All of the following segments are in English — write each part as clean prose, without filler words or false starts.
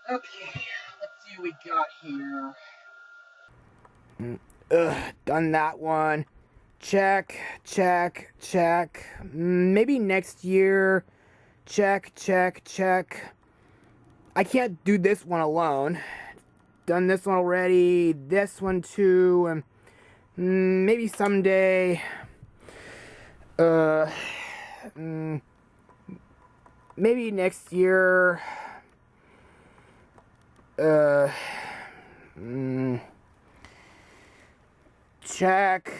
Okay, let's see what we got here. Done that one. Check. Maybe next year. Check. I can't do this one alone. Done this one already. This one too. Maybe someday. Maybe next year. Check.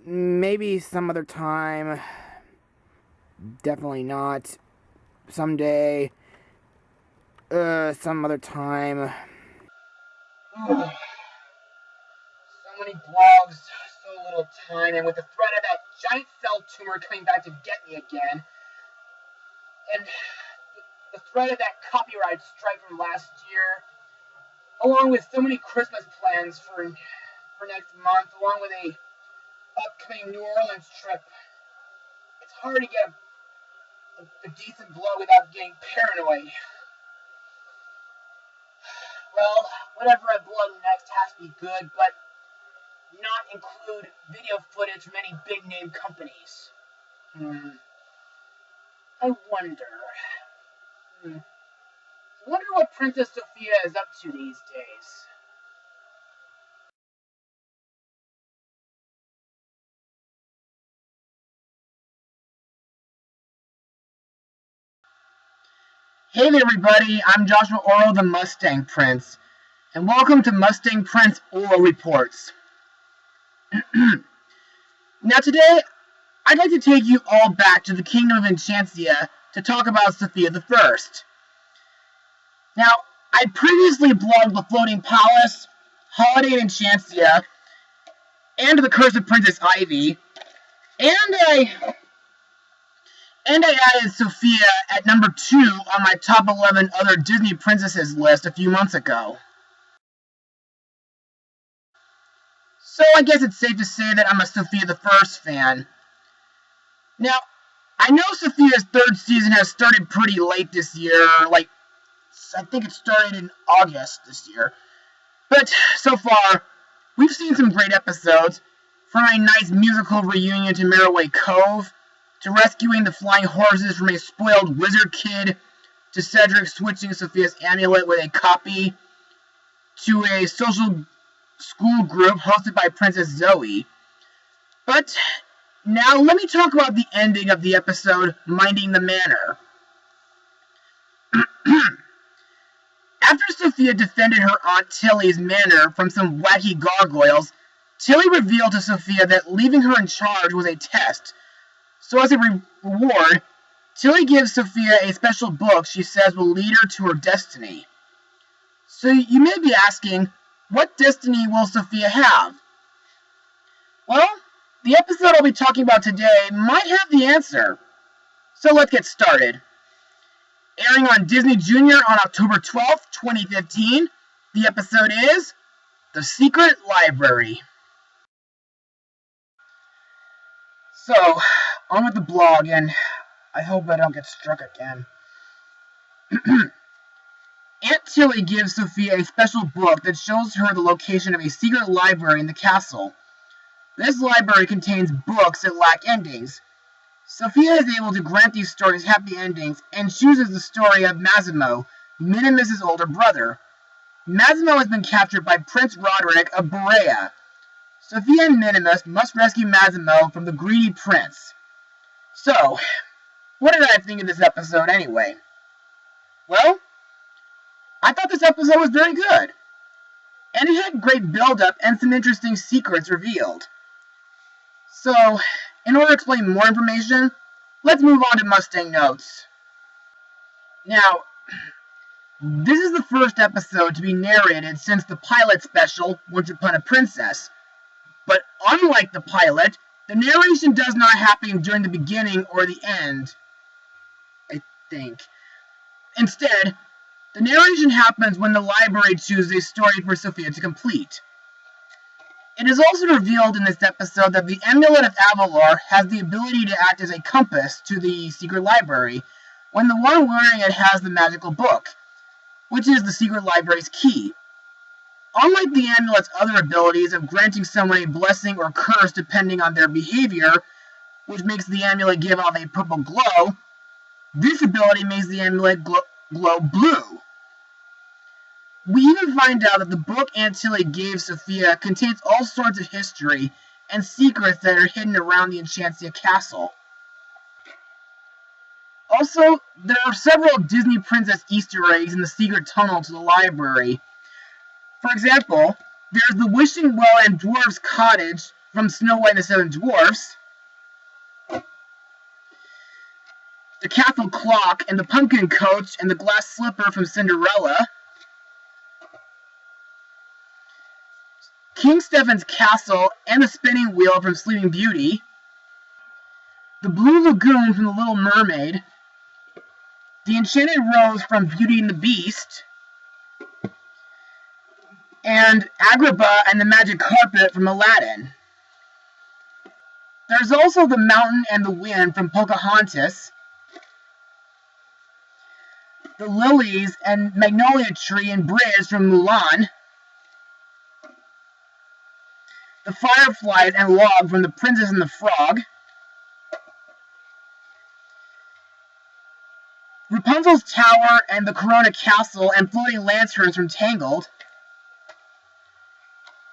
Maybe some other time. Definitely not. Someday. Some other time. So many blogs, so little time, and with the threat of that giant cell tumor coming back to get me again, and the threat of that copyright strike from last year, along with so many Christmas plans for next month, along with a upcoming New Orleans trip, it's hard to get a decent blog without getting paranoid. Well, whatever I blog next has to be good, but not include video footage from any big name companies. I wonder what Princess Sofia is up to these days. Hey there, everybody. I'm Joshua Orro, the Mustang Prince, and welcome to Mustang Prince Orro Reports. Now today, I'd like to take you all back to the Kingdom of Enchancia to talk about Sofia the First. Now, I previously blogged The Floating Palace, Holiday in Enchancia, and The Curse of Princess Ivy, and I added Sofia at number 2 on my top 11 other Disney princesses list a few months ago. So I guess it's safe to say that I'm a Sofia the First fan. Now, I know Sofia's third season has started pretty late this year, I think it started in August this year. But so far, we've seen some great episodes, from a nice musical reunion to Maraway Cove, to rescuing the flying horses from a spoiled wizard kid, to Cedric switching Sofia's amulet with a copy, to a social school group hosted by Princess Zoe. But now let me talk about the ending of the episode, Minding the Manor. After Sofia defended her Aunt Tilly's manor from some wacky gargoyles, Tilly revealed to Sofia that leaving her in charge was a test. So as a reward, Tilly gives Sofia a special book she says will lead her to her destiny. So you may be asking, what destiny will Sofia have? Well, the episode I'll be talking about today might have the answer. So let's get started. Airing on Disney Junior on October 12th, 2015, the episode is The Secret Library. So, on with the blog, and I hope I don't get struck again. Aunt Tilly gives Sofia a special book that shows her the location of a secret library in the castle. This library contains books that lack endings. Sofia is able to grant these stories happy endings and chooses the story of Massimo, Minimus' older brother. Massimo has been captured by Prince Roderick of Berea. Sofia and Minimus must rescue Massimo from the greedy prince. So, what did I think of this episode anyway? Well, I thought this episode was very good. And it had great build-up and some interesting secrets revealed. So, in order to explain more information, let's move on to Mustang Notes. Now, this is the first episode to be narrated since the pilot special, Once Upon a Princess. But unlike the pilot, the narration does not happen during the beginning or the end, I think. Instead, the narration happens when the library chooses a story for Sofia to complete. It is also revealed in this episode that the Amulet of Avalor has the ability to act as a compass to the secret library, when the one wearing it has the magical book. which is the secret library's key. Unlike the amulet's other abilities of granting someone a blessing or curse depending on their behavior, which makes the amulet give off a purple glow, this ability makes the amulet glow blue. We even find out that the book Aunt Tilly gave Sofia contains all sorts of history and secrets that are hidden around the Enchancia castle. Also, there are several Disney Princess Easter eggs in the secret tunnel to the library. For example, there's the Wishing Well and Dwarf's Cottage from Snow White and the Seven Dwarfs, the castle clock and the pumpkin coach and the glass slipper from Cinderella, King Stephen's castle and the spinning wheel from Sleeping Beauty, the blue lagoon from The Little Mermaid, the enchanted rose from Beauty and the Beast, and Agrabah and the magic carpet from Aladdin. There's also the mountain and the wind from Pocahontas, the lilies and magnolia tree and bridge from Mulan, the fireflies and log from The Princess and the Frog, Rapunzel's tower and the Corona Castle and floating lanterns from Tangled,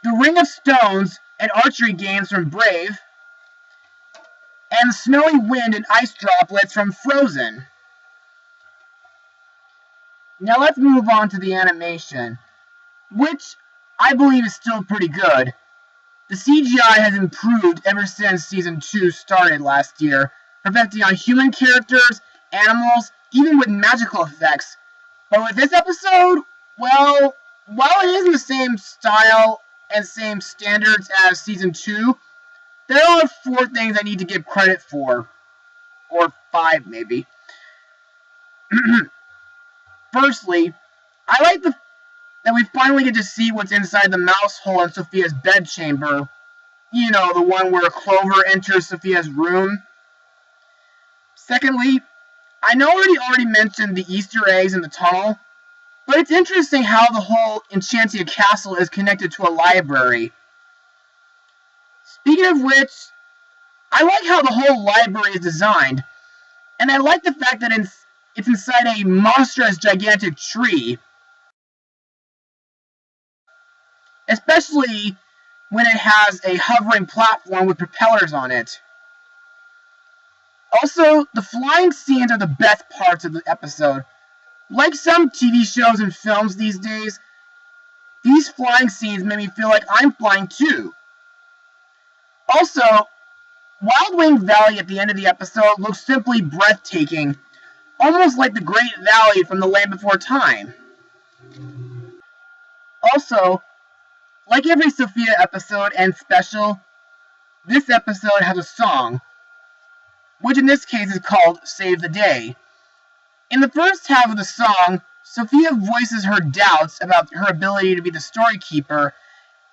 the Ring of Stones and archery games from Brave, and the snowy wind and ice droplets from Frozen. Now let's move on to the animation, which I believe is still pretty good. The CGI has improved ever since Season 2 started last year, perfecting on human characters, animals, even with magical effects. But with this episode, well, while it isn't the same style and same standards as Season 2, there are 4 things I need to give credit for. Or 5, maybe. Firstly, I like that we finally get to see what's inside the mouse hole in Sophia's bedchamber. You know, the one where Clover enters Sophia's room. Secondly, I know I already mentioned the Easter eggs in the tunnel, but it's interesting how the whole Enchancia castle is connected to a library. Speaking of which, I like how the whole library is designed, and I like the fact that it's inside a monstrous, gigantic tree. Especially when it has a hovering platform with propellers on it. Also, the flying scenes are the best parts of the episode. Like some TV shows and films these days, these flying scenes make me feel like I'm flying too. Also, Wild Wing Valley at the end of the episode looks simply breathtaking, almost like the Great Valley from The Land Before Time. Also, like every Sofia episode and special, this episode has a song, which in this case is called Save the Day. In the first half of the song, Sofia voices her doubts about her ability to be the storykeeper,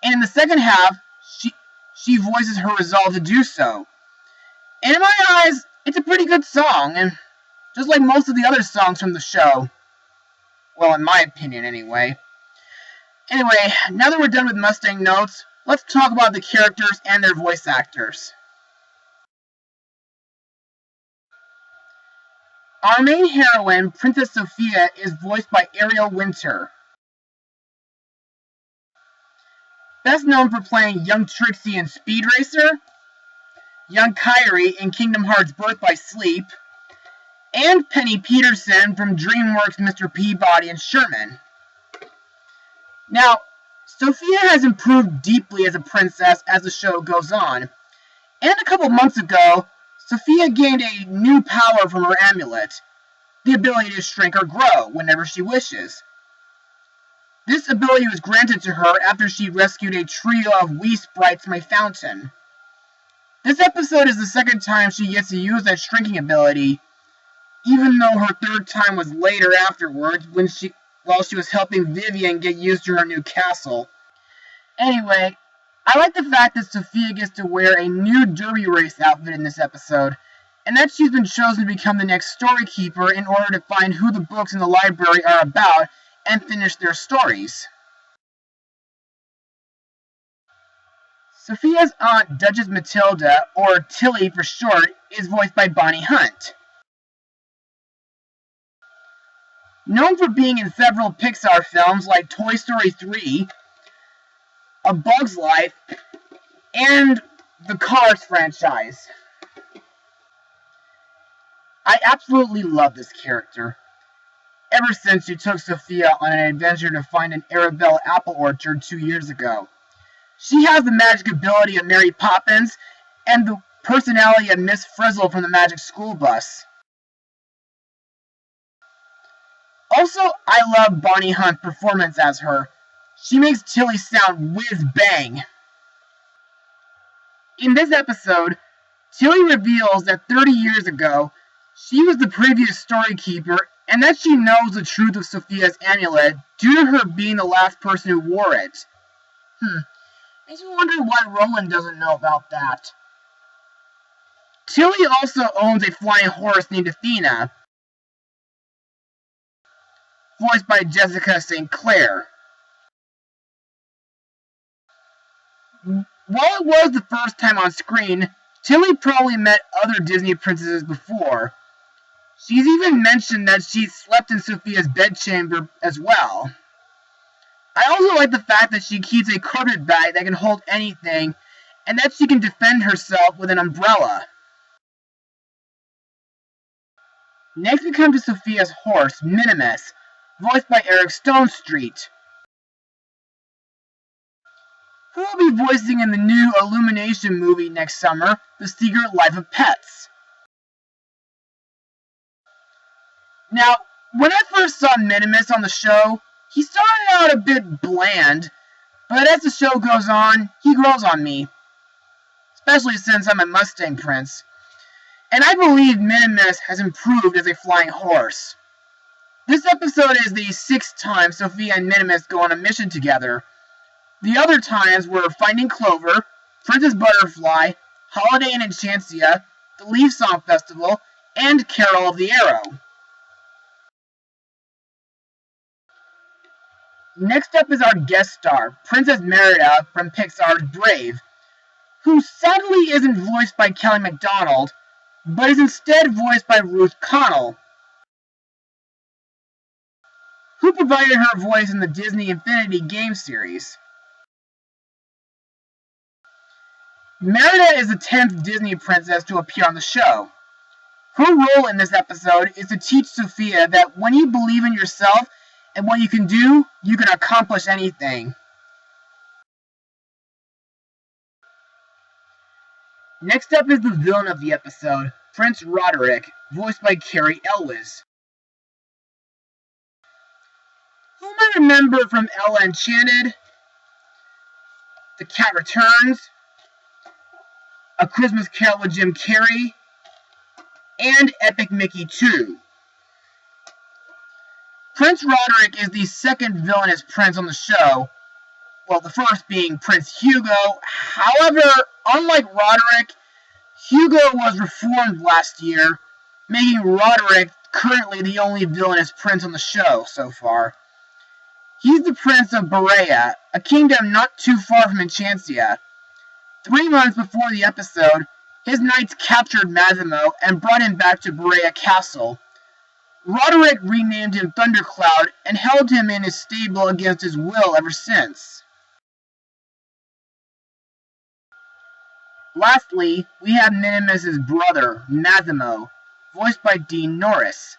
and in the second half, she voices her resolve to do so. And in my eyes, it's a pretty good song, and just like most of the other songs from the show. Well, in my opinion, anyway. Anyway, now that we're done with Mustang notes, let's talk about the characters and their voice actors. Our main heroine, Princess Sofia, is voiced by Ariel Winter. Best known for playing young Trixie in Speed Racer, young Kyrie in Kingdom Hearts Birth by Sleep, and Penny Peterson from DreamWorks' Mr. Peabody and Sherman. Now, Sofia has improved deeply as a princess as the show goes on, and a couple months ago, Sofia gained a new power from her amulet, the ability to shrink or grow whenever she wishes. This ability was granted to her after she rescued a trio of Wii sprites from a fountain. This episode is the second time she gets to use that shrinking ability, even though her third time was later afterwards while she was helping Vivian get used to her new castle. Anyway, I like the fact that Sofia gets to wear a new derby race outfit in this episode, and that she's been chosen to become the next storykeeper in order to find who the books in the library are about and finish their stories. Sophia's aunt, Duchess Matilda, or Tilly for short, is voiced by Bonnie Hunt. Known for being in several Pixar films like Toy Story 3, A Bug's Life, and the Cars franchise. I absolutely love this character. Ever since she took Sophia on an adventure to find an Arabella apple orchard 2 years ago. She has the magic ability of Mary Poppins and the personality of Miss Frizzle from the Magic School Bus. Also, I love Bonnie Hunt's performance as her. She makes Tilly sound whiz-bang. In this episode, Tilly reveals that 30 years ago, she was the previous storykeeper and that she knows the truth of Sophia's amulet due to her being the last person who wore it. Makes me wonder why Roland doesn't know about that. Tilly also owns a flying horse named Athena, voiced by Jessica St. Clair. While it was the first time on screen, Tilly probably met other Disney princesses before. She's even mentioned that she slept in Sophia's bedchamber as well. I also like the fact that she keeps a carpet bag that can hold anything, and that she can defend herself with an umbrella. Next we come to Sophia's horse, Minimus, voiced by Eric Stonestreet, who will be voicing in the new Illumination movie next summer, The Secret Life of Pets. Now, when I first saw Minimus on the show, he started out a bit bland, but as the show goes on, he grows on me. Especially since I'm a Mustang prince. And I believe Minimus has improved as a flying horse. This episode is the 6th time Sophia and Minimus go on a mission together. The other times were Finding Clover, Princess Butterfly, Holiday in Enchancia, the Leaf Song Festival, and Carol of the Arrow. Next up is our guest star, Princess Merida from Pixar's Brave, who sadly isn't voiced by Kelly MacDonald, but is instead voiced by Ruth Connell, who provided her voice in the Disney Infinity game series. Merida is the 10th Disney princess to appear on the show. Her role in this episode is to teach Sophia that when you believe in yourself and what you can do, you can accomplish anything. Next up is the villain of the episode, Prince Roderick, voiced by Cary Elwes, who I remember from Ella Enchanted, The Cat Returns, A Christmas Carol with Jim Carrey, and Epic Mickey 2. Prince Roderick is the second villainous prince on the show, well, the first being Prince Hugo. However, unlike Roderick, Hugo was reformed last year, making Roderick currently the only villainous prince on the show so far. He's the Prince of Berea, a kingdom not too far from Enchancia. 3 months before the episode, his knights captured Massimo and brought him back to Berea Castle. Roderick renamed him Thundercloud and held him in his stable against his will ever since. Lastly, we have Minimus's brother, Massimo, voiced by Dean Norris.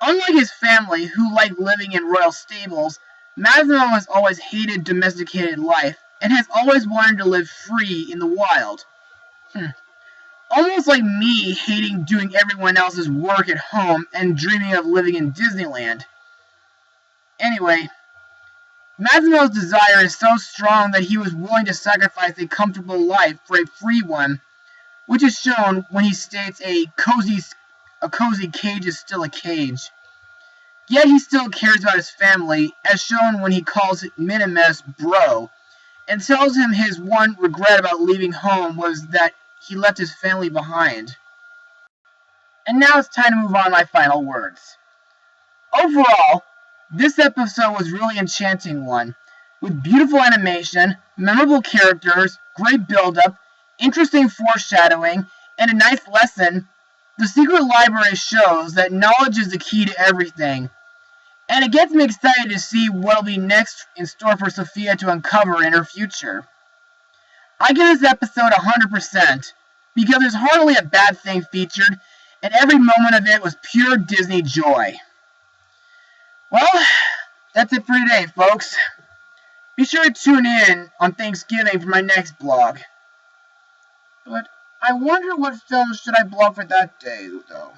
Unlike his family, who liked living in royal stables, Massimo has always hated domesticated life and has always wanted to live free in the wild. Almost like me hating doing everyone else's work at home and dreaming of living in Disneyland. Anyway, Massimo's desire is so strong that he was willing to sacrifice a comfortable life for a free one, which is shown when he states a cozy cage is still a cage. Yet he still cares about his family, as shown when he calls Minimus bro, and tells him his one regret about leaving home was that he left his family behind. And now it's time to move on to my final words. Overall, this episode was really enchanting one, with beautiful animation, memorable characters, great build-up, interesting foreshadowing, and a nice lesson. The Secret Library shows that knowledge is the key to everything, and it gets me excited to see what'll be next in store for Sofia to uncover in her future. I give this episode 100%, because there's hardly a bad thing featured, and every moment of it was pure Disney joy. Well, that's it for today, folks. Be sure to tune in on Thanksgiving for my next blog. But I wonder what films should I blog for that day, though.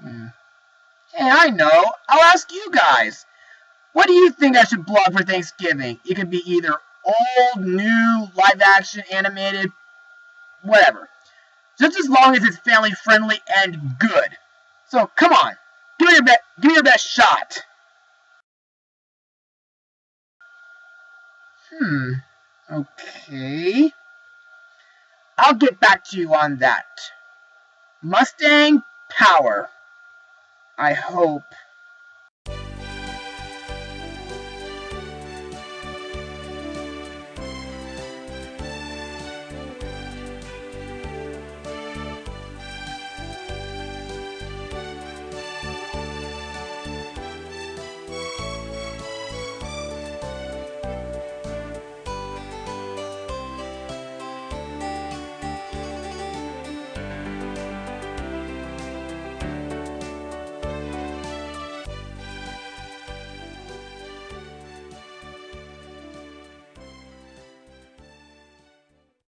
Hey, I know. I'll ask you guys. What do you think I should blog for Thanksgiving? It could be either old, new, live action, animated, whatever. Just as long as it's family friendly and good. So come on, give me your best shot. Okay. I'll get back to you on that. Mustang power. I hope.